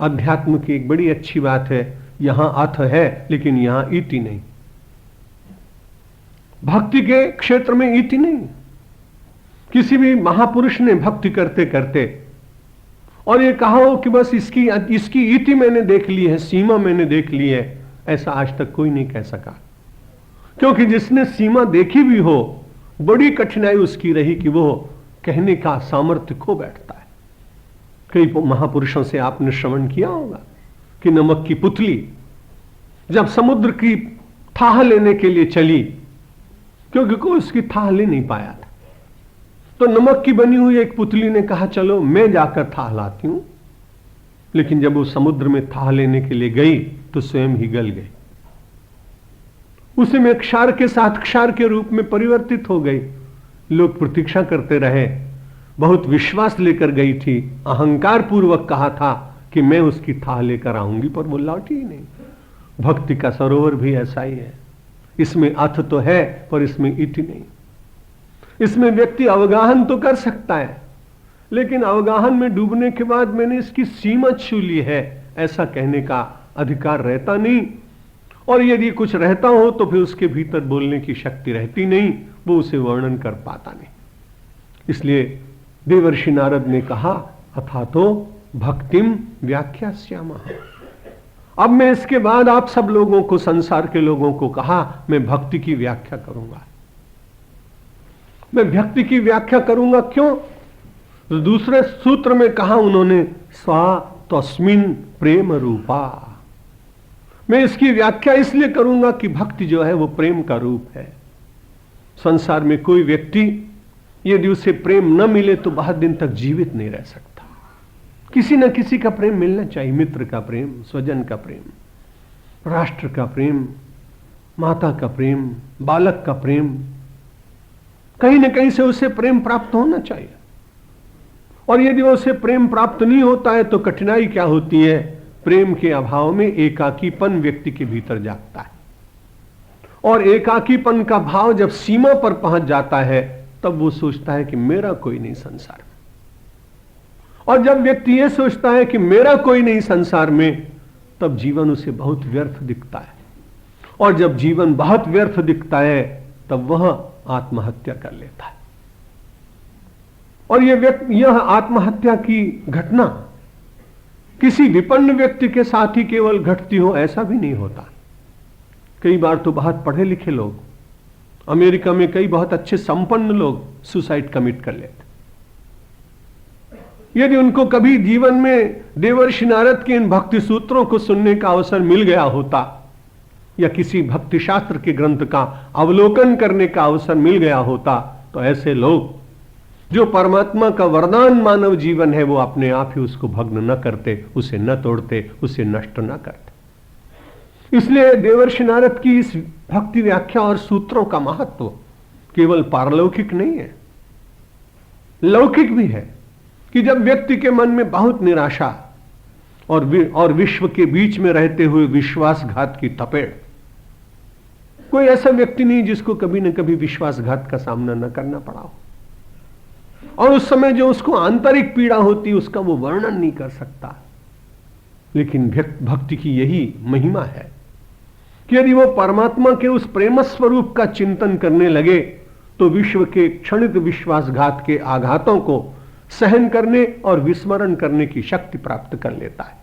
अध्यात्म की एक बड़ी अच्छी बात है, यहां अथ है लेकिन यहां इति नहीं। भक्ति के क्षेत्र में इति नहीं। किसी भी महापुरुष ने भक्ति करते करते और ये कहा हो कि बस इसकी इति मैंने देख ली है, सीमा मैंने देख ली है, ऐसा आज तक कोई नहीं कह सका। क्योंकि जिसने सीमा देखी भी हो, बड़ी कठिनाई उसकी रही कि वो कहने का सामर्थ्य खो बैठता है। कई महापुरुषों से आपने श्रवण किया होगा कि नमक की पुतली जब समुद्र की थाह लेने के लिए चली, क्योंकि कोई उसकी थाह ले नहीं पाया था, तो नमक की बनी हुई एक पुतली ने कहा चलो मैं जाकर थाह लाती हूं। लेकिन जब वो समुद्र में थाह लेने के लिए गई तो स्वयं ही गल गई, उसी में क्षार के साथ क्षार के रूप में परिवर्तित हो गई। लोग प्रतीक्षा करते रहे, बहुत विश्वास लेकर गई थी, अहंकार पूर्वक कहा था कि मैं उसकी थाह लेकर आऊंगी, पर वो लौटी ही नहीं। भक्ति का सरोवर भी ऐसा ही है, इसमें अर्थ तो है पर इसमें इति नहीं। इसमें व्यक्ति अवगाहन तो कर सकता है, लेकिन अवगाहन में डूबने के बाद मैंने इसकी सीमा छू ली है, ऐसा कहने का अधिकार रहता नहीं। और यदि कुछ रहता हो तो फिर उसके भीतर बोलने की शक्ति रहती नहीं, वो उसे वर्णन कर पाता नहीं। इसलिए देवर्षि नारद ने कहा अथा तो भक्तिम व्याख्यास्यामः। अब मैं इसके बाद आप सब लोगों को, संसार के लोगों को कहा मैं भक्ति की व्याख्या करूंगा। मैं भक्ति की व्याख्या करूंगा क्यों? तो दूसरे सूत्र में कहा उन्होंने स्वा तस्मिन् प्रेम रूपा। मैं इसकी व्याख्या इसलिए करूंगा कि भक्ति जो है वो प्रेम का रूप है। संसार में कोई व्यक्ति यदि उसे प्रेम न मिले तो बहुत दिन तक जीवित नहीं रह सकता। किसी न किसी का प्रेम मिलना चाहिए, मित्र का प्रेम, स्वजन का प्रेम, राष्ट्र का प्रेम, माता का प्रेम, बालक का प्रेम, कहीं न कहीं से उसे प्रेम प्राप्त होना चाहिए। और यदि उसे प्रेम प्राप्त नहीं होता है तो कठिनाई क्या होती है? प्रेम के अभाव में एकाकीपन व्यक्ति के भीतर जागता है, और एकाकीपन का भाव जब सीमा पर पहुंच जाता है तब वो सोचता है कि मेरा कोई नहीं संसार में। और जब व्यक्ति ये सोचता है कि मेरा कोई नहीं संसार में, तब जीवन उसे बहुत व्यर्थ दिखता है। और जब जीवन बहुत व्यर्थ दिखता है तब वह आत्महत्या कर लेता है। और यह आत्महत्या की घटना किसी विपन्न व्यक्ति के साथ ही केवल घटती हो ऐसा भी नहीं होता। कई बार तो बहुत पढ़े लिखे लोग, अमेरिका में कई बहुत अच्छे संपन्न लोग सुसाइड कमिट कर लेते। यदि उनको कभी जीवन में देवर्षि नारद के इन भक्ति सूत्रों को सुनने का अवसर मिल गया होता, या किसी भक्ति शास्त्र के ग्रंथ का अवलोकन करने का अवसर मिल गया होता, तो ऐसे लोग जो परमात्मा का वरदान मानव जीवन है वो अपने आप ही उसको भग्न न करते, उसे न तोड़ते, उसे नष्ट न करते। इसलिए देवर्षि नारद की इस भक्ति व्याख्या और सूत्रों का महत्व केवल पारलौकिक नहीं है, लौकिक भी है। कि जब व्यक्ति के मन में बहुत निराशा और विश्व के बीच में रहते हुए विश्वासघात की तपेड़, कोई ऐसा व्यक्ति नहीं जिसको कभी न कभी विश्वासघात का सामना न करना पड़ा हो, और उस समय जो उसको आंतरिक पीड़ा होती है उसका वो वर्णन नहीं कर सकता। लेकिन भक्ति की यही महिमा है कि यदि वो परमात्मा के उस प्रेम स्वरूप का चिंतन करने लगे तो विश्व के क्षणिक विश्वासघात के आघातों को सहन करने और विस्मरण करने की शक्ति प्राप्त कर लेता है।